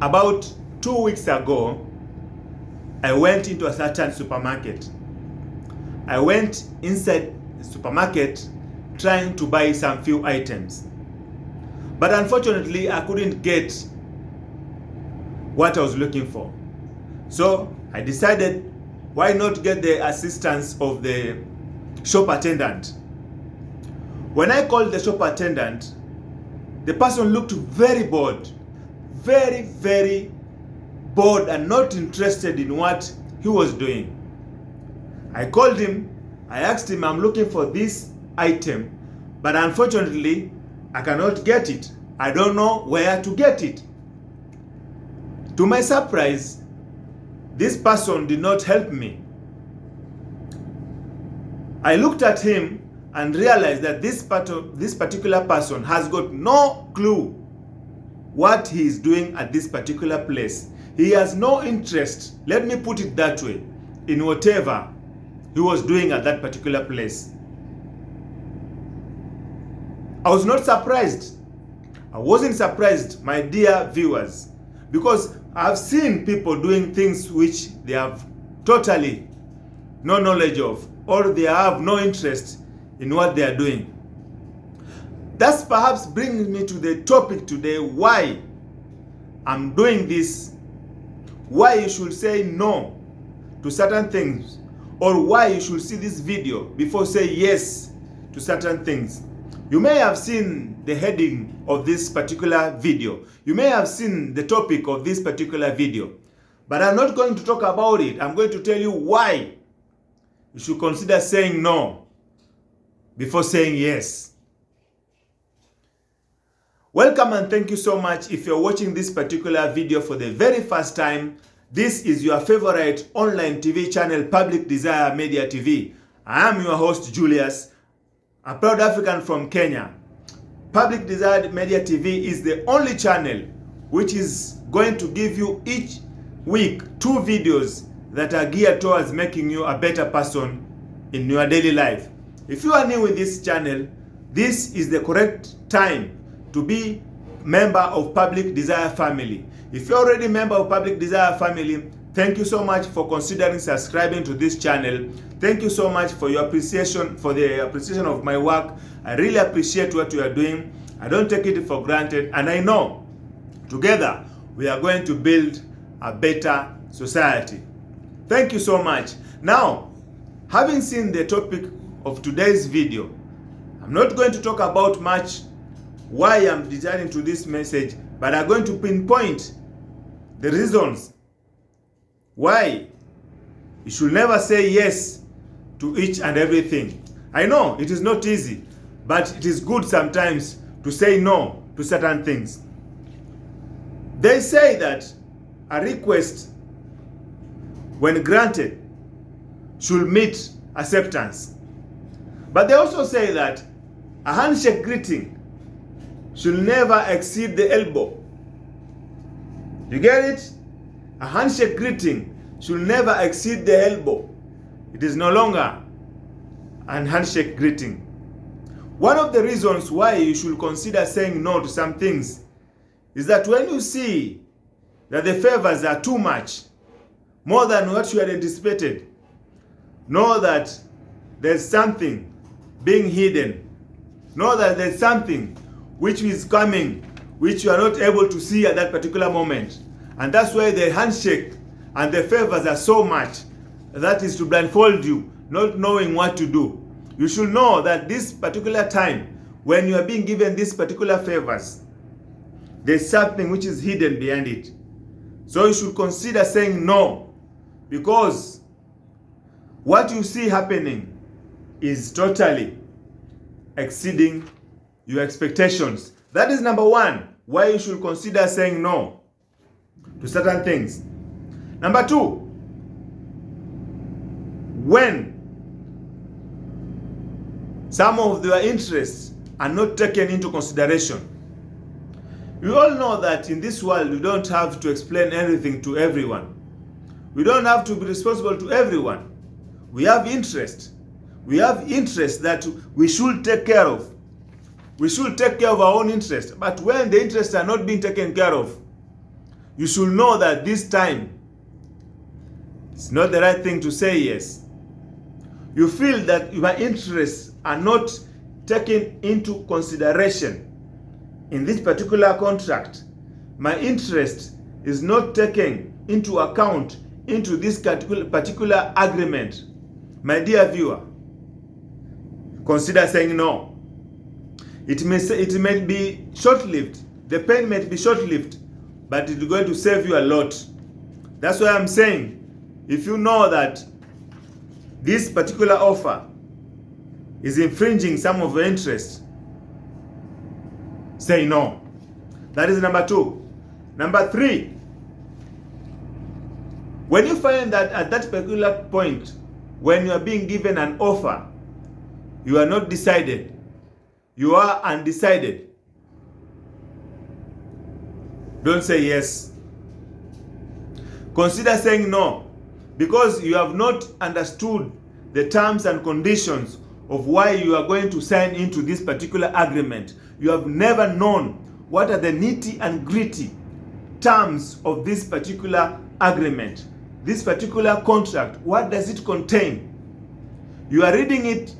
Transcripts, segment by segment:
About 2 weeks ago, I went into a certain supermarket. I went inside the supermarket trying to buy some few items. But unfortunately, I couldn't get what I was looking for. So I decided, why not get the assistance of the shop attendant? When I called the shop attendant, the person looked very bored, very bored and not interested in what he was doing. I called him, I asked him, I'm looking for this item, but unfortunately, I cannot get it. I don't know where to get it. To my surprise, this person did not help me. I looked at him and realized that this particular person has got no clue what he is doing at this particular place. He has no interest, let me put it that way, in whatever he was doing at that particular place. I was not surprised. I wasn't surprised, my dear viewers, because I've seen people doing things which they have totally no knowledge of, or they have no interest in what they are doing. That's perhaps brings me to the topic today, why I'm doing this, why you should say no to certain things, or why you should see this video before say yes to certain things. You may have seen the heading of this particular video. You may have seen the topic of this particular video. But I'm not going to talk about it. I'm going to tell you why you should consider saying no before saying yes. Welcome and thank you so much. If you're watching this particular video for the very first time, this is your favorite online TV channel, Public Desire Media TV. I am your host, Julius, a proud African from Kenya. Public Desire Media TV is the only channel which is going to give you each week 2 videos that are geared towards making you a better person in your daily life. If you are new with this channel, this is the correct time to be member of Public Desire family. If you're already a member of Public Desire family, thank you so much for considering subscribing to this channel. Thank you so much for your appreciation, for the appreciation of my work. I really appreciate what you are doing. I don't take it for granted, and I know together we are going to build a better society. Thank you so much. Now, having seen the topic of today's video, I'm not going to talk about much why I'm designing to this message, but I'm going to pinpoint the reasons why you should never say yes to each and everything. I know it is not easy, but it is good sometimes to say no to certain things. They say that a request, when granted, should meet acceptance. But they also say that a handshake greeting should never exceed the elbow. You get it? A handshake greeting should never exceed the elbow. It is no longer a handshake greeting. One of the reasons why you should consider saying no to some things is that when you see that the favors are too much, more than what you had anticipated, know that there's something being hidden. Know that there's something which is coming, which you are not able to see at that particular moment. And that's why the handshake and the favors are so much. That is to blindfold you, not knowing what to do. You should know that this particular time, when you are being given these particular favors, there's something which is hidden behind it. So you should consider saying no, because what you see happening is totally exceeding your expectations. That is number one, why you should consider saying no to certain things. Number two, when some of their interests are not taken into consideration. We all know that in this world we don't have to explain everything to everyone. We don't have to be responsible to everyone. We have interest. We have interests that we should take care of. We should take care of our own interests. But when the interests are not being taken care of, you should know that this time it's not the right thing to say yes. You feel that your interests are not taken into consideration in this particular contract. My interest is not taken into account into this particular agreement. My dear viewer, consider saying no. It may be short-lived. The pain may be short-lived, but it's going to save you a lot. That's why I'm saying, if you know that this particular offer is infringing some of your interests, say no. That is number 2. Number 3, when you find that at that particular point, when you are being given an offer, you are not decided, you are undecided, don't say yes. Consider saying no, because you have not understood the terms and conditions of why you are going to sign into this particular agreement. You have never known what are the nitty and gritty terms of this particular agreement, this particular contract. What does it contain? You are reading it,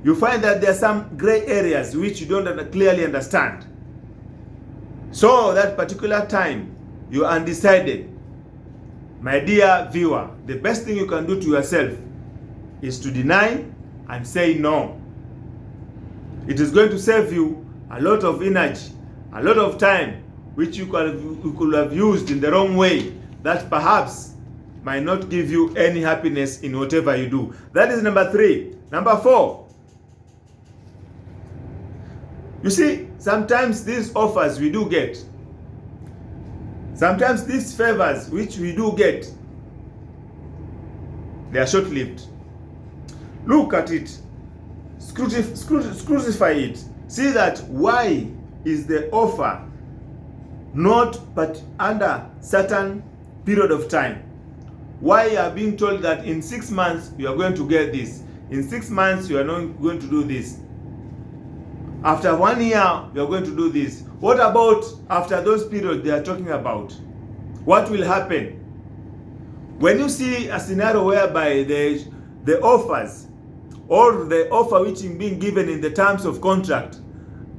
you find that there are some gray areas which you don't clearly understand. So that particular time, you are undecided. My dear viewer, the best thing you can do to yourself is to deny and say no. It is going to save you a lot of energy, a lot of time, which you could have used in the wrong way, that perhaps might not give you any happiness in whatever you do. That is number 3. Number 4. You see, sometimes these offers we do get, sometimes these favors which we do get, they are short-lived. Look at it, scrutify it, see that why is the offer not but under certain period of time. Why you are being told that in 6 months you are going to get this, in 6 months you are not going to do this, after 1 year you are going to do this. What about after those periods they are talking about? What will happen? When you see a scenario whereby the offers or the offer which is being given in the terms of contract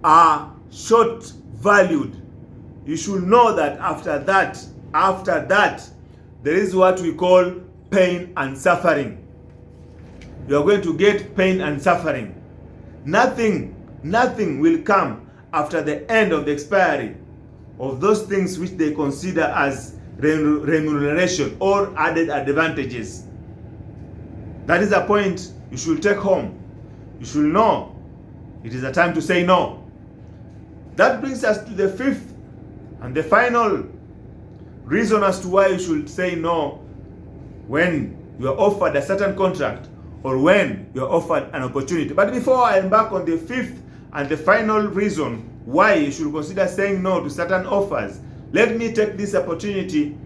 are short valued, you should know that after that, there is what we call pain and suffering. You are going to get pain and suffering. Nothing will come after the end of the expiry of those things which they consider as remuneration or added advantages. That is a point you should take home. You should know it is a time to say no. That brings us to the 5th and the final reason as to why you should say no when you are offered a certain contract or when you are offered an opportunity. But before I embark on the 5th and the final reason why you should consider saying no to certain offers, let me take this opportunity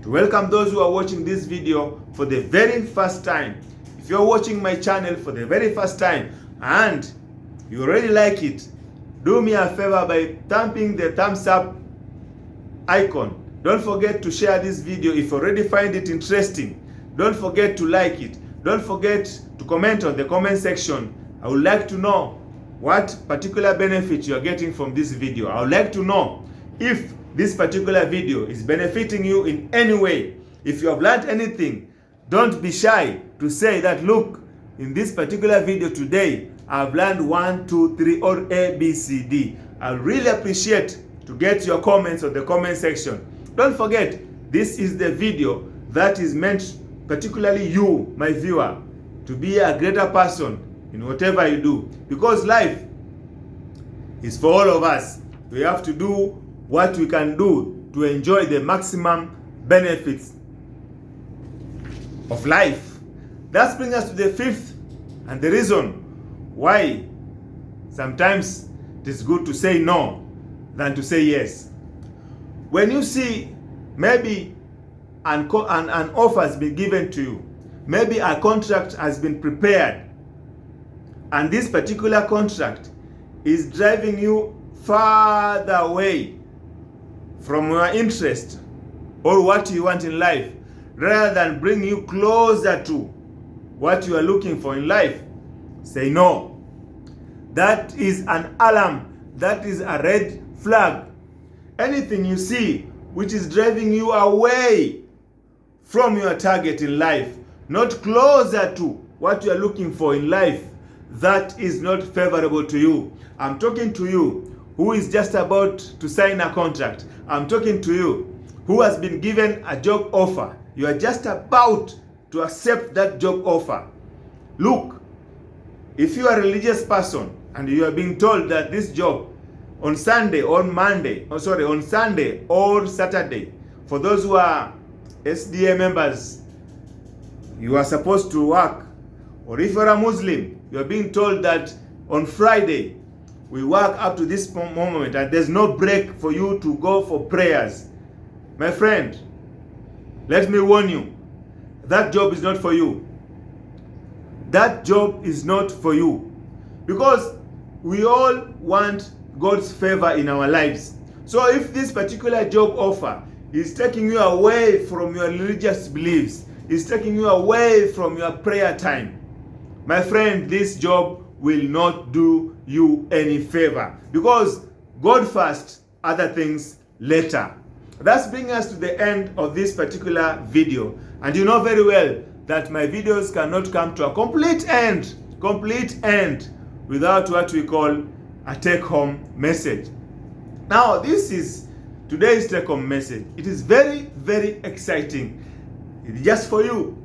to welcome those who are watching this video for the very first time. If you're watching my channel for the very first time and you already like it, do me a favor by thumping the thumbs up icon. Don't forget to share this video if you already find it interesting. Don't forget to like it. Don't forget to comment on the comment section. I would like to know what particular benefit you are getting from this video. I would like to know if this particular video is benefiting you in any way. If you have learned anything, don't be shy to say that, look, in this particular video today, I've learned 1, 2, 3 or A, B, C, D. I really appreciate to get your comments on the comment section. Don't forget, this is the video that is meant, particularly you, my viewer, to be a greater person in whatever you do. Because life is for all of us. We have to do what we can do to enjoy the maximum benefits of life. That brings us to the 5th and the reason why sometimes it is good to say no than to say yes. When you see maybe an offer has been given to you, maybe a contract has been prepared, and this particular contract is driving you farther away from your interest or what you want in life, rather than bring you closer to what you are looking for in life, say no. That is an alarm. That is a red flag. Anything you see which is driving you away from your target in life, not closer to what you are looking for in life, that is not favorable to you. I'm talking to you who is just about to sign a contract. I'm talking to you who has been given a job offer. You are just about to accept that job offer. Look, if you are a religious person and you are being told that this job on Sunday or on Sunday or Saturday, for those who are SDA members, you are supposed to work. Or if you're a Muslim, you are being told that on Friday we work up to this moment and there's no break for you to go for prayers. My friend, let me warn you, that job is not for you. That job is not for you. Because we all want God's favor in our lives. So if this particular job offer is taking you away from your religious beliefs, is taking you away from your prayer time, my friend, this job will not do you any favor. Because God first, other things later. That's bringing us to the end of this particular video. And you know very well that my videos cannot come to a complete end without what we call a take-home message. Now, this is today's take-home message. It is very, very exciting. It's just for you.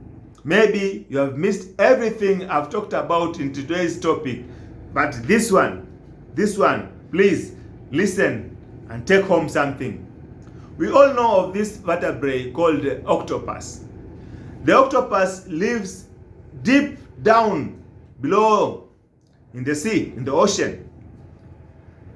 Maybe you have missed everything I've talked about in today's topic, but this one, please listen and take home something. We all know of this vertebrae called the octopus. The octopus lives deep down below in the sea, in the ocean.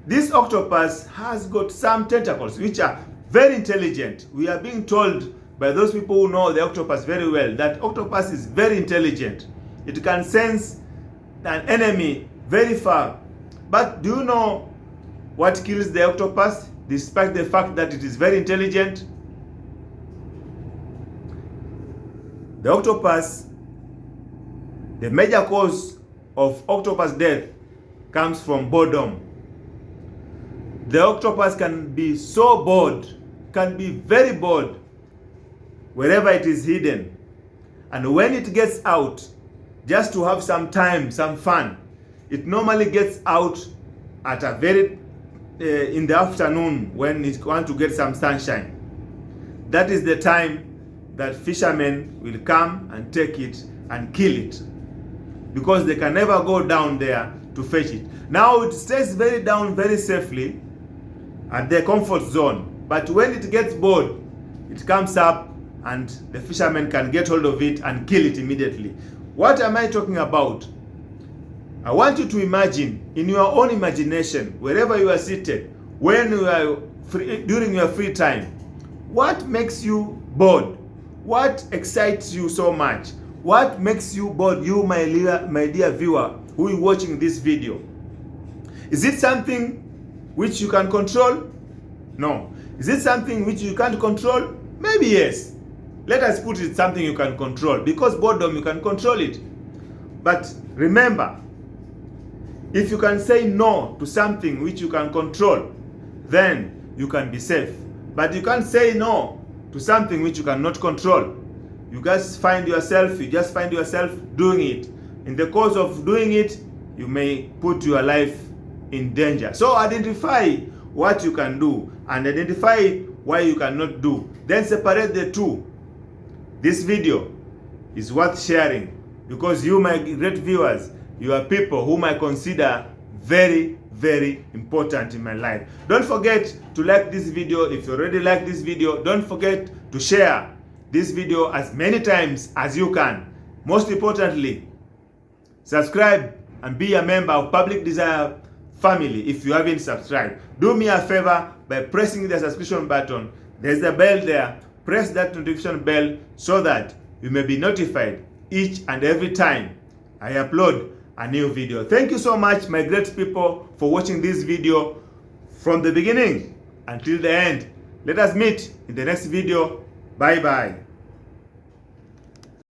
This octopus has got some tentacles which are very intelligent. We are being told by those people who know the octopus very well that octopus is very intelligent. It can sense an enemy very far. But do you know what kills the octopus despite the fact that it is very intelligent? The octopus, the major cause of octopus death comes from boredom. The octopus can be so bored, can be very bored wherever it is hidden. And when it gets out, just to have some time, some fun, it normally gets out at a very in the afternoon when it wants to get some sunshine. That is the time that fishermen will come and take it and kill it, because they can never go down there to fetch it. Now it stays very down very safely at the comfort zone, but when it gets bored, it comes up and the fishermen can get hold of it and kill it immediately. What am I talking about? I want you to imagine in your own imagination, wherever you are seated, when you are free, during your free time, what makes you bored? What excites you so much? What makes you bored, you my dear viewer who is watching this video? Is it something which you can control? No. Is it something which you can't control? Maybe yes. Let us put it something you can control, because boredom you can control it. But remember, if you can say no to something which you can control, then you can be safe. But you can't say no to something which you cannot control. You just find yourself doing it. In the course of doing it, you may put your life in danger. So identify what you can do and identify what you cannot do. Then separate the two. This video is worth sharing because you, my great viewers, you are people whom I consider very, very important in my life. Don't forget to like this video. If you already like this video, don't forget to share this video as many times as you can. Most importantly, subscribe and be a member of Public Desire family if you haven't subscribed. Do me a favor by pressing the subscription button. There's a bell there. Press that notification bell so that you may be notified each and every time I upload a new video. Thank you so much, my great people, for watching this video from the beginning until the end. Let us meet in the next video. Bye bye.